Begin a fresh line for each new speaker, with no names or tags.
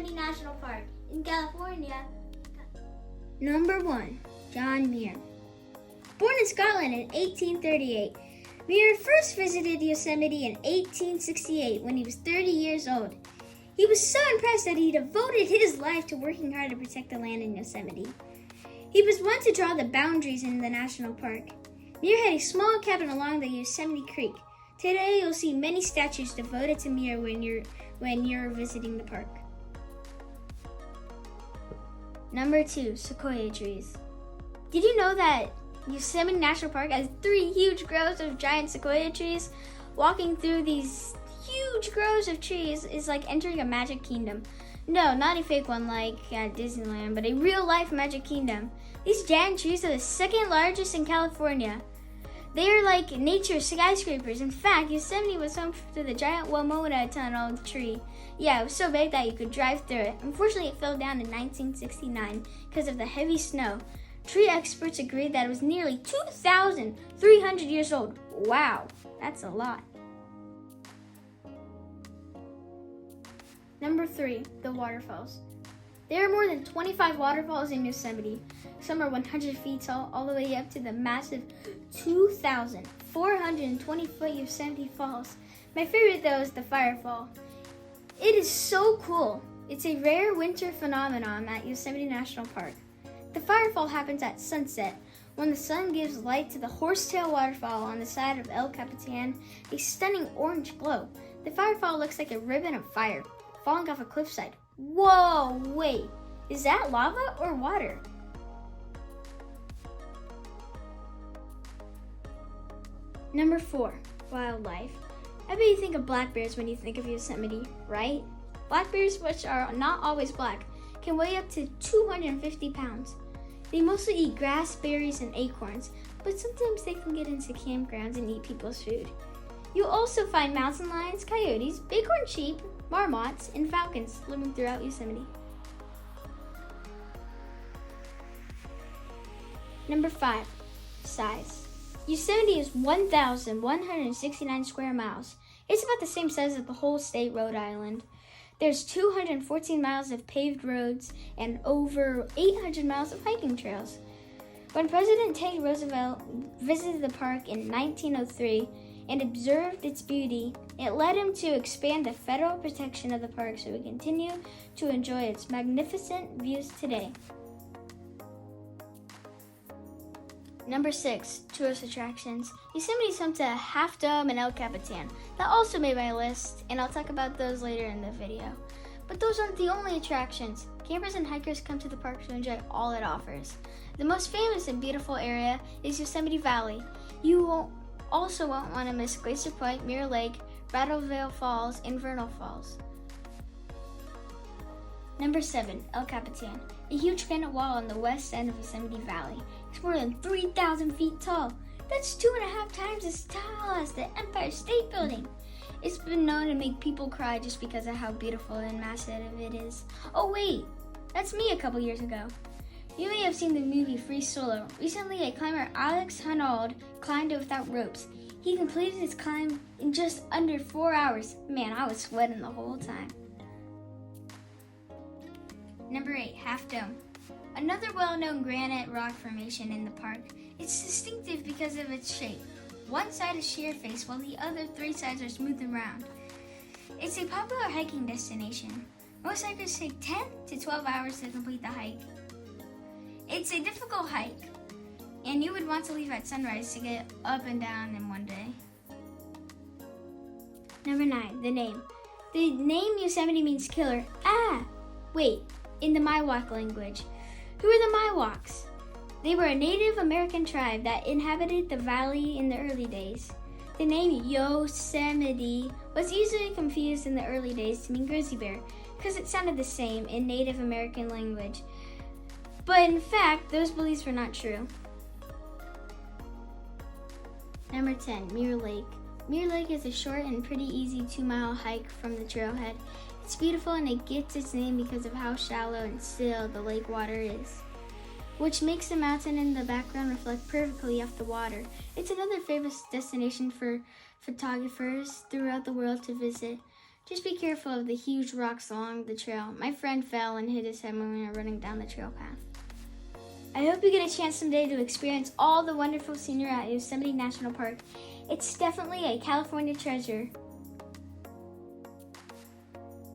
Yosemite National Park in California.
Number 1. John Muir. Born in Scotland in 1838, Muir first visited Yosemite in 1868 when he was 30 years old. He was so impressed that he devoted his life to working hard to protect the land in Yosemite. He was one to draw the boundaries in the national park. Muir had a small cabin along the Yosemite Creek. Today you'll see many statues devoted to Muir when you're visiting the park. Number 2, sequoia trees. Did you know that Yosemite National Park has 3 huge groves of giant sequoia trees? Walking through these huge groves of trees is like entering a magic kingdom. No, not a fake one like at Disneyland, but a real-life magic kingdom. These giant trees are the second largest in California. They are like nature's skyscrapers. In fact, Yosemite was home to the giant WMOTA tunnel tree. Yeah, it was so big that you could drive through it. Unfortunately, it fell down in 1969 because of the heavy snow. Tree experts agreed that it was nearly 2,300 years old. Wow, that's a lot. Number 3, the waterfalls. There are more than 25 waterfalls in Yosemite. Some are 100 feet tall, all the way up to the massive 2,420-foot Yosemite Falls. My favorite, though, is the Firefall. It is so cool. It's a rare winter phenomenon at Yosemite National Park. The Firefall happens at sunset, when the sun gives light to the Horsetail Waterfall on the side of El Capitan, a stunning orange glow. The Firefall looks like a ribbon of fire falling off a cliffside. Whoa, wait, is that lava or water? Number 4, wildlife. I bet you think of black bears when you think of Yosemite, right? Black bears, which are not always black, can weigh up to 250 pounds. They mostly eat grass, berries, and acorns, but sometimes they can get into campgrounds and eat people's food. You'll also find mountain lions, coyotes, bighorn sheep, marmots, and falcons living throughout Yosemite. Number 5, size. Yosemite is 1,169 square miles. It's about the same size as the whole state, Rhode Island. There's 214 miles of paved roads and over 800 miles of hiking trails. When President Teddy Roosevelt visited the park in 1903 and observed its beauty, it led him to expand the federal protection of the park so we continue to enjoy its magnificent views today. Number 6, tourist attractions. Yosemite is home to Half Dome and El Capitan. That also made my list, and I'll talk about those later in the video. But those aren't the only attractions. Campers and hikers come to the park to enjoy all it offers. The most famous and beautiful area is Yosemite Valley. You also won't want to miss Glacier Point, Mirror Lake, Brattleville Falls, and Vernal Falls. Number 7, El Capitan. A huge granite wall on the west end of Yosemite Valley. It's more than 3,000 feet tall. That's 2.5 times as tall as the Empire State Building. It's been known to make people cry just because of how beautiful and massive it is. Oh wait, that's me a couple years ago. You may have seen the movie Free Solo. Recently, a climber, Alex Honnold, climbed it without ropes. He completed his climb in just under 4 hours. Man, I was sweating the whole time. Number 8, Half Dome. Another well-known granite rock formation in the park. It's distinctive because of its shape. One side is sheer face while the other 3 sides are smooth and round. It's a popular hiking destination. Most hikers take 10 to 12 hours to complete the hike. It's a difficult hike, and you would want to leave at sunrise to get up and down in one day. Number 9, the name. The name Yosemite means killer. Wait, in the Miwok language. Who are the Miwoks? They were a Native American tribe that inhabited the valley in the early days. The name Yosemite was easily confused in the early days to mean grizzly bear because it sounded the same in Native American language. But in fact, those beliefs were not true. Number 10, Mirror Lake. Mirror Lake is a short and pretty easy 2-mile hike from the trailhead. It's beautiful and it gets its name because of how shallow and still the lake water is, which makes the mountain in the background reflect perfectly off the water. It's another famous destination for photographers throughout the world to visit. Just be careful of the huge rocks along the trail. My friend fell and hit his head when we were running down the trail path. I hope you get a chance someday to experience all the wonderful scenery at Yosemite National Park. It's definitely a California treasure.